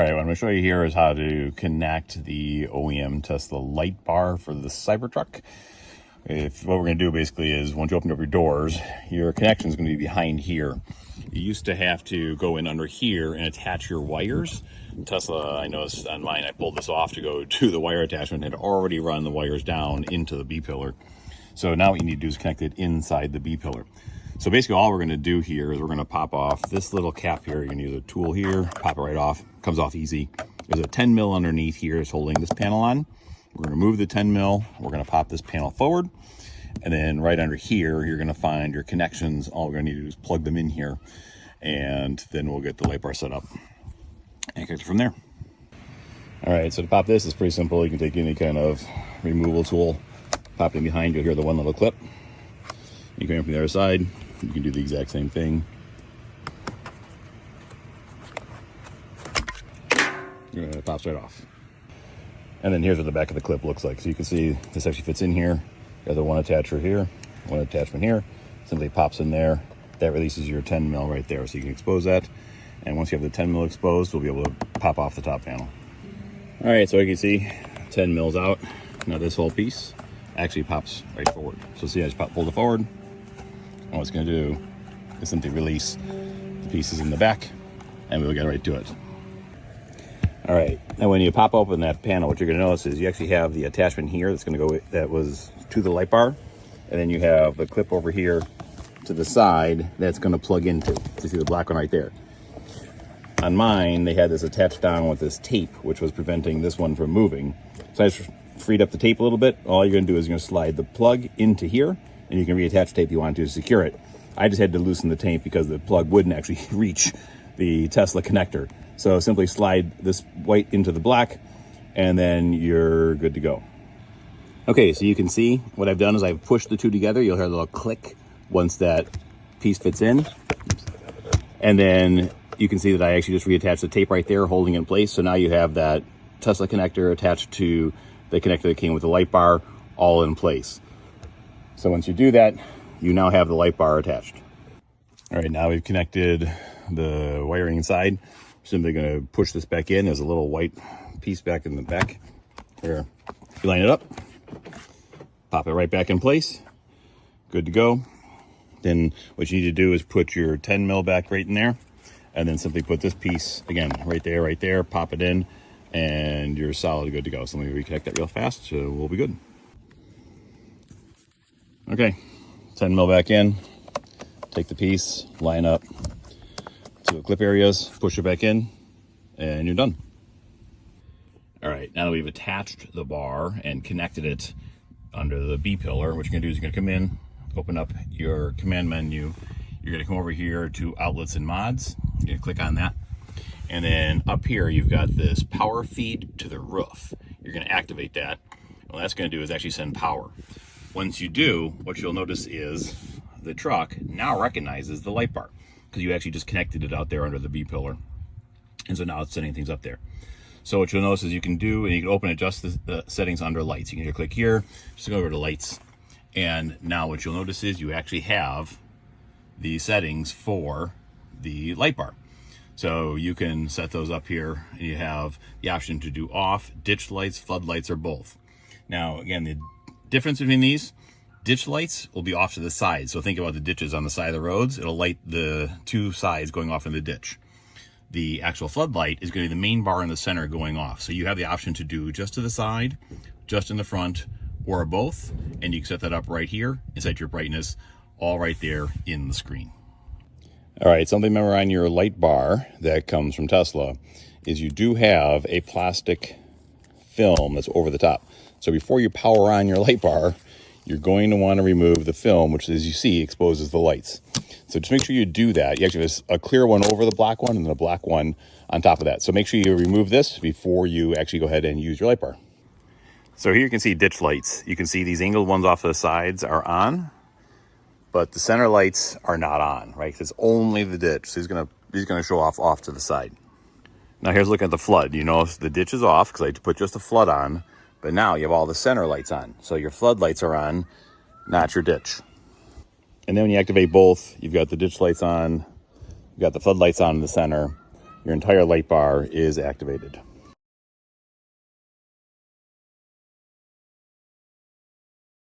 right, what I'm going to show you here is how to connect the OEM Tesla light bar for the Cybertruck. What we're going to do basically is once you open up your doors, your connection is going to be behind here. You used to have to go in under here and attach your wires. Tesla, I noticed on mine, I pulled this off to go to the wire attachment and had already run the wires down into the B-pillar. So now what you need to do is connect it inside the B-pillar. So basically all we're going to do here is we're going to pop off this little cap here. You're going to use a tool here, pop it right off. Comes off easy. There's a 10 mil underneath here that's holding this panel on. We're going to remove the 10 mil. We're going to pop this panel forward. And then right under here, you're going to find your connections. All we're going to need to do is plug them in here. And then we'll get the light bar set up and connect it from there. All right, so to pop this is pretty simple. You can take any kind of removal tool, pop it behind. You'll hear the one little clip. You can go from the other side. You can do the exact same thing. It pops right off. And then here's what the back of the clip looks like. So you can see this actually fits in here. You have the one attacher here, one attachment here. Simply pops in there. That releases your 10 mil right there. So you can expose that. And once you have the 10 mil exposed, we'll be able to pop off the top panel. All right, so you can see 10 mils out. Now this whole piece actually pops right forward. So see, I just pulled it forward. And what it's going to do is simply release the pieces in the back, and we'll get right to it. All right, now when you pop open that panel, what you're going to notice is you actually have the attachment here that's going to go, that was to the light bar, and then you have the clip over here to the side that's going to plug into. You see the black one right there. On mine, they had this attached down with this tape, which was preventing this one from moving. So I just freed up the tape a little bit. All you're going to do is you're going to slide the plug into here, and you can reattach the tape you want to secure it. I just had to loosen the tape because the plug wouldn't actually reach the Tesla connector. So simply slide this white into the black, and then you're good to go. Okay, so you can see what I've done is I've pushed the two together. You'll hear a little click once that piece fits in. And then you can see that I actually just reattached the tape right there, holding it in place. So now you have that Tesla connector attached to the connector that came with the light bar, all in place. So once you do that, you now have the light bar attached. All right, now we've connected the wiring inside. Simply going to push this back in. There's a little white piece back in the back. Here, you line it up, pop it right back in place. Good to go. Then what you need to do is put your 10 mil back right in there, and then simply put this piece again right there, pop it in, and you're solid, good to go. So let me reconnect that real fast, so we'll be good. Okay, 10 mil back in, take the piece, line up to the clip areas, push it back in, and you're done. All right, now that we've attached the bar and connected it under the B pillar, what you're gonna do is you're gonna come in, open up your command menu. You're gonna come over here to outlets and mods. You're gonna click on that. And then up here, you've got this power feed to the roof. You're gonna activate that. What that's gonna do is actually send power. Once you do, what you'll notice is the truck now recognizes the light bar because you actually just connected it out there under the B pillar. And so now it's setting things up there. So what you'll notice is you can do, and you can open and adjust the settings under lights. You can just click here, just go over to lights. And now what you'll notice is you actually have the settings for the light bar. So you can set those up here, and you have the option to do off, ditch lights, floodlights, or both. Now, again, the difference between these, ditch lights will be off to the side. So think about the ditches on the side of the roads. It'll light the two sides going off in the ditch. The actual floodlight is going to be the main bar in the center going off. So you have the option to do just to the side, just in the front, or both. And you can set that up right here and set your brightness all right there in the screen. All right, something to remember on your light bar that comes from Tesla is you do have a plastic film that's over the top. So before you power on your light bar, you're going to want to remove the film, which, as you see, exposes the lights. So just make sure you do that. You actually have a clear one over the black one and then a black one on top of that. So make sure you remove this before you actually go ahead and use your light bar. So here you can see ditch lights. You can see these angled ones off to the sides are on, but the center lights are not on, right? Because it's only the ditch. So he's gonna show off to the side. Now here's looking at the flood. You notice the ditch is off because I put just a flood on, but now you have all the center lights on. So your floodlights are on, not your ditch. And then when you activate both, you've got the ditch lights on, you've got the floodlights on in the center, your entire light bar is activated.